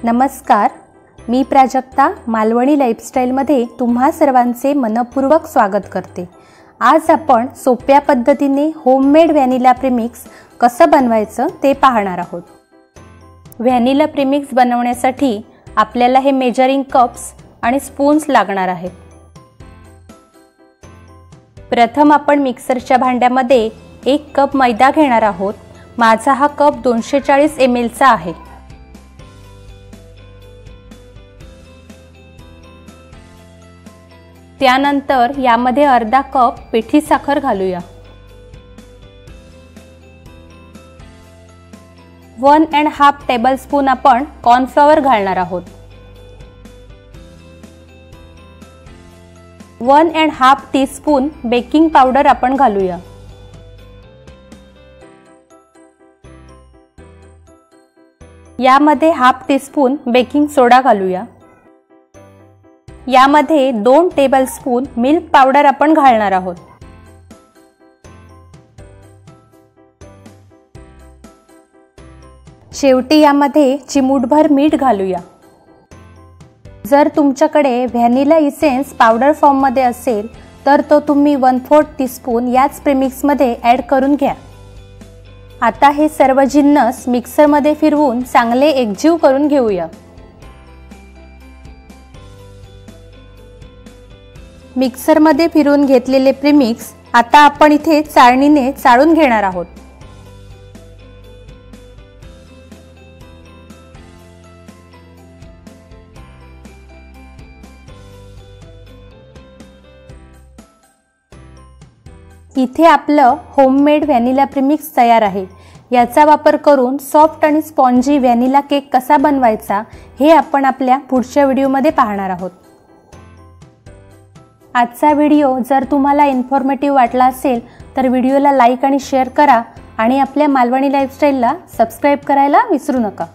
नमस्कार, मी प्राजक्ता मालवणी लाईफस्टाईलमध्ये तुम्हा सर्वांचे मनपूर्वक स्वागत करते। आज आपण सोप्या पद्धतीने होममेड व्हॅनिला प्रीमिक्स कसं बनवायचं ते पाहणार आहोत। व्हॅनिला प्रीमिक्स बनवण्यासाठी आपल्याला हे मेजरिंग कप्स आणि स्पून्स लागणार आहेत। प्रथम आपण मिक्सरच्या भांड्यामध्ये 1 कप मैदा घेणार आहोत। माझा हा कप 240 ml चा आहे। त्यानंतर यामध्ये अर्धा कप पिठी साखर घालूया। 1.5 टेबलस्पून आपण कॉर्नफ्लॉवर घालणार आहोत। 1.5 टीस्पून बेकिंग पावडर आपण घालूया। यामध्ये 1/2 टीस्पून बेकिंग सोडा घालूया। यामध्ये 2 टेबलस्पून मिल्क पावडर आपण घालणार आहोत। शेवटी यामध्ये चिमूटभर मीठ घालूया। जर तुमच्याकडे व्हॅनिला इसेन्स पावडर फॉर्म मध्ये असेल तर तो तुम्ही 1/4 टीस्पून याच प्रीमिक्स मध्ये ॲड करून घ्या। आता हे सर्व जिन्नस मिक्सर मध्ये फिरवून चांगले एकजीव करून घेऊया। मिक्सर मध्ये फिरवून घेतलेले प्रीमिक्स आता आपण इथे चाळणीने चाळून घेणार आहोत। इथे आपलं होममेड व्हॅनिला प्रीमिक्स तयार आहे। याचा वापर करून सॉफ्ट आणि स्पॉन्जी व्हॅनिला केक कसा बनवायचा हे आपण आपल्या पुढच्या व्हिडिओमध्ये पाहणार आहोत। आजचा व्हिडिओ जर तुम्हाला इन्फॉर्मेटिव्ह वाटला असेल तर व्हिडिओला लाईक आणि शेअर करा आणि आपल्या मालवणी लाईफस्टाईलला सबस्क्राइब करायला विसरू नका।